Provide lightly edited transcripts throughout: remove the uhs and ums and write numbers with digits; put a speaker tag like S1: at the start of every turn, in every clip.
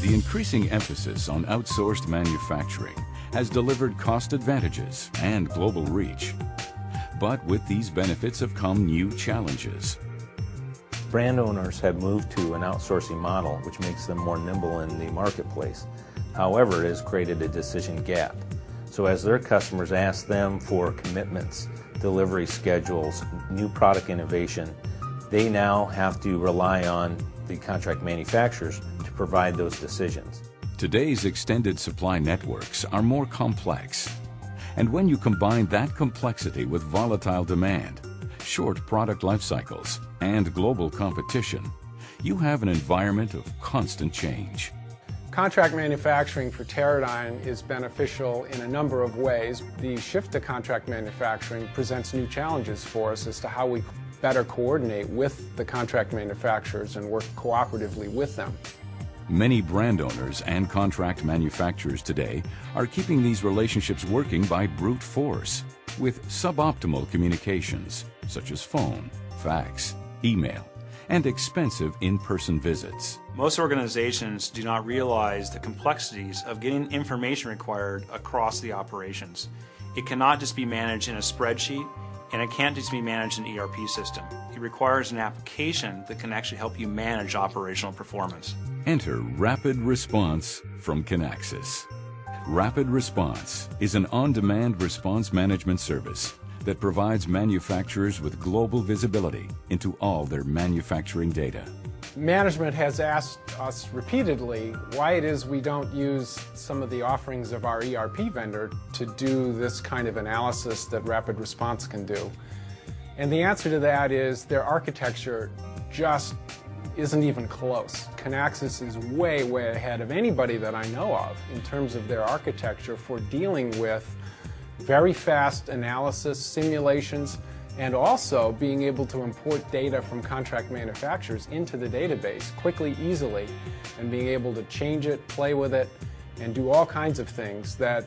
S1: The increasing emphasis on outsourced manufacturing has delivered cost advantages and global reach. But with these benefits have come new challenges.
S2: Brand owners have moved to an outsourcing model, which makes them more nimble in the marketplace. However, it has created a decision gap. So as their customers ask them for commitments, delivery schedules, new product innovation, they now have to rely on the contract manufacturers to provide those decisions.
S1: Today's extended supply networks are more complex. And when you combine that complexity with volatile demand, short product life cycles, and global competition, you have an environment of constant change.
S3: Contract manufacturing for Teradyne is beneficial in a number of ways. The shift to contract manufacturing presents new challenges for us as to how we better coordinate with the contract manufacturers and work cooperatively with them.
S1: Many brand owners and contract manufacturers today are keeping these relationships working by brute force, with suboptimal communications such as phone, fax, email, and expensive in-person visits.
S4: Most organizations do not realize the complexities of getting information required across the operations. It cannot just be managed in a spreadsheet, and it can't just be managed in an ERP system. It requires an application that can actually help you manage operational performance.
S1: Enter Rapid Response from Kinaxis. Rapid Response is an on-demand response management service that provides manufacturers with global visibility into all their manufacturing data.
S3: Management has asked us repeatedly why it is we don't use some of the offerings of our ERP vendor to do this kind of analysis that Rapid Response can do. And the answer to that is their architecture just isn't even close. Kinaxis is way, way ahead of anybody that I know of in terms of their architecture for dealing with very fast analysis, simulations, and also being able to import data from contract manufacturers into the database quickly, easily, and being able to change it, play with it, and do all kinds of things that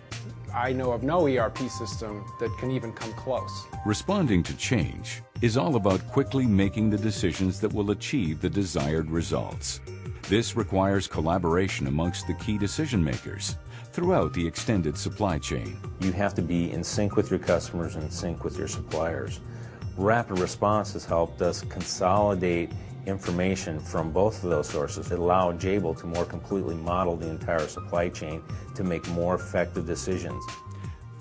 S3: I know of no ERP system that can even come close.
S1: Responding to change is all about quickly making the decisions that will achieve the desired results. This requires collaboration amongst the key decision makers throughout the extended supply chain.
S2: You have to be in sync with your customers and in sync with your suppliers. Rapid Response has helped us consolidate information from both of those sources. It allowed Jabil to more completely model the entire supply chain to make more effective decisions.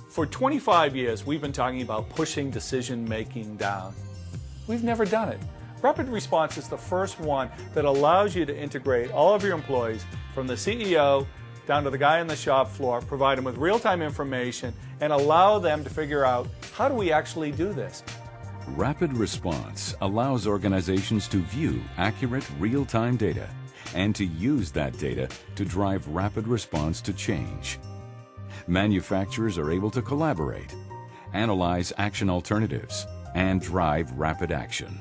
S5: For 25 years, we've been talking about pushing decision-making down. We've never done it. Rapid Response is the first one that allows you to integrate all of your employees, from the CEO down to the guy on the shop floor, provide them with real-time information, and allow them to figure out, how do we actually do this?
S1: Rapid Response allows organizations to view accurate real-time data and to use that data to drive rapid response to change. Manufacturers are able to collaborate, analyze action alternatives, and drive rapid action.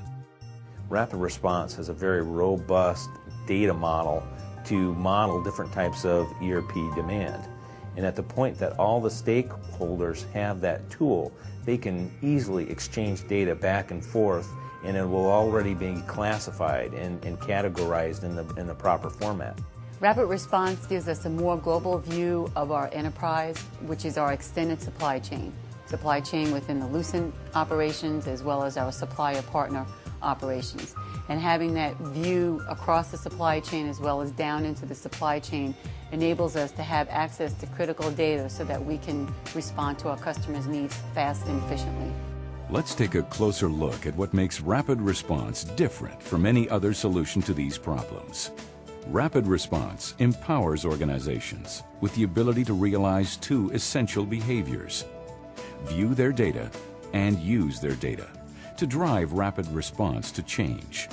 S2: Rapid Response has a very robust data model to model different types of ERP demand. And at the point that all the stakeholders have that tool, they can easily exchange data back and forth, and it will already be classified and categorized in the proper format.
S6: Rapid Response gives us a more global view of our enterprise, which is our extended supply chain. Supply chain within the Lucent operations as well as our supplier partner operations. And having that view across the supply chain as well as down into the supply chain enables us to have access to critical data so that we can respond to our customers' needs fast and efficiently.
S1: Let's take a closer look at what makes Rapid Response different from any other solution to these problems. Rapid Response empowers organizations with the ability to realize two essential behaviors: view their data and use their data to drive rapid response to change.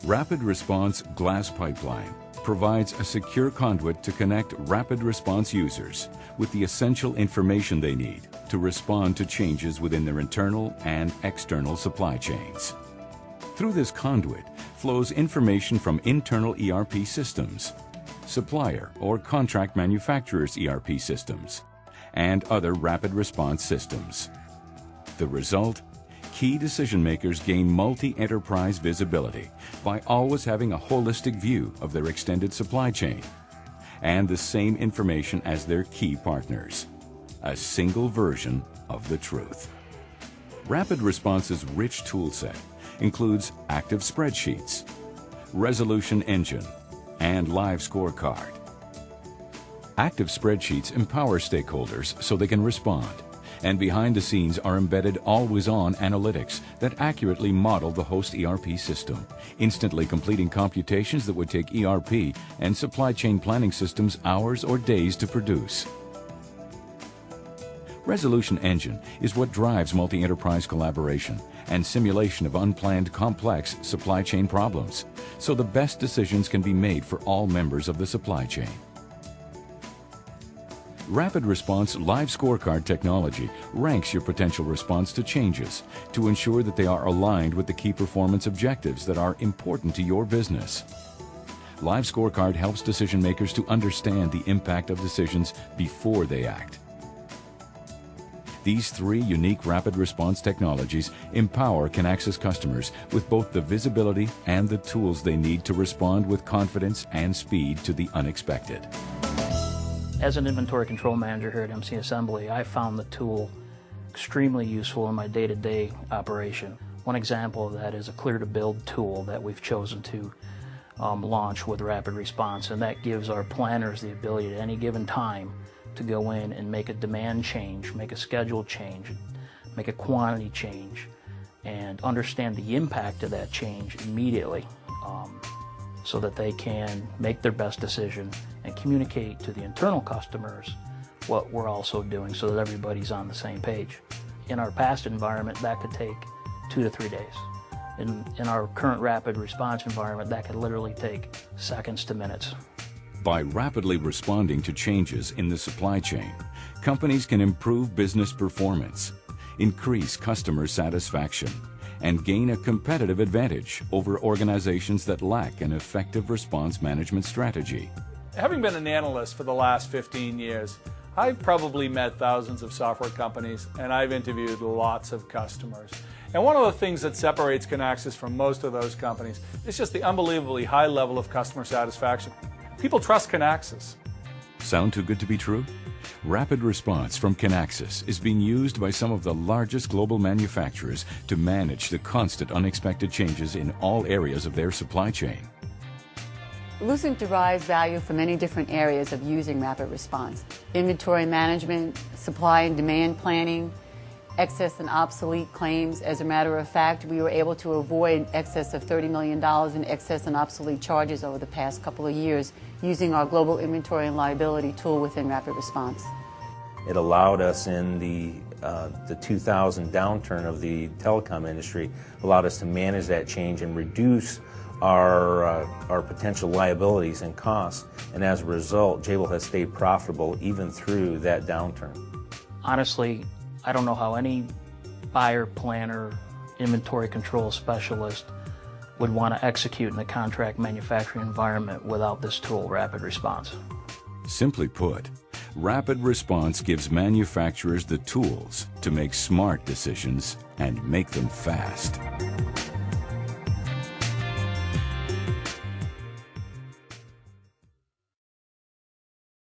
S1: Rapid Response Glass Pipeline provides a secure conduit to connect Rapid Response users with the essential information they need to respond to changes within their internal and external supply chains. Through this conduit flows information from internal ERP systems, supplier or contract manufacturers' ERP systems, and other rapid response systems. The result? Key decision makers gain multi-enterprise visibility by always having a holistic view of their extended supply chain and the same information as their key partners. A single version of the truth. Rapid Response's rich toolset includes active spreadsheets, resolution engine, and live scorecard. Active spreadsheets empower stakeholders so they can respond, and behind the scenes are embedded always-on analytics that accurately model the host ERP system, instantly completing computations that would take ERP and supply chain planning systems hours or days to produce. Resolution Engine is what drives multi-enterprise collaboration and simulation of unplanned complex supply chain problems, so the best decisions can be made for all members of the supply chain. Rapid Response Live Scorecard technology ranks your potential response to changes to ensure that they are aligned with the key performance objectives that are important to your business. Live Scorecard helps decision makers to understand the impact of decisions before they act. These three unique rapid response technologies empower Kinaxis customers with both the visibility and the tools they need to respond with confidence and speed to the unexpected.
S7: As an inventory control manager here at MC Assembly, I found the tool extremely useful in my day-to-day operation. One example of that is a clear-to-build tool that we've chosen to launch with Rapid Response, and that gives our planners the ability at any given time to go in and make a demand change, make a schedule change, make a quantity change, and understand the impact of that change immediately so that they can make their best decision and communicate to the internal customers what we're also doing so that everybody's on the same page. In our past environment, that could take 2 to 3 days. In our current rapid response environment, that could literally take seconds to minutes.
S1: By rapidly responding to changes in the supply chain, companies can improve business performance, increase customer satisfaction, and gain a competitive advantage over organizations that lack an effective response management strategy.
S5: Having been an analyst for the last 15 years, I've probably met thousands of software companies, and I've interviewed lots of customers. And one of the things that separates Kinaxis from most of those companies is just the unbelievably high level of customer satisfaction. People trust Kinaxis.
S1: Sound too good to be true? Rapid Response from Kinaxis is being used by some of the largest global manufacturers to manage the constant unexpected changes in all areas of their supply chain.
S6: Lucent derives value from many different areas of using Rapid Response. Inventory management, supply and demand planning, excess and obsolete claims. As a matter of fact, we were able to avoid excess of $30 million in excess and obsolete charges over the past couple of years using our global inventory and liability tool within Rapid Response.
S2: It allowed us in the 2000 downturn of the telecom industry, allowed us to manage that change and reduce our potential liabilities and costs, and as a result, Jabil has stayed profitable even through that downturn.
S7: Honestly, I don't know how any buyer, planner, inventory control specialist would want to execute in a contract manufacturing environment without this tool, Rapid Response.
S1: Simply put, Rapid Response gives manufacturers the tools to make smart decisions and make them fast.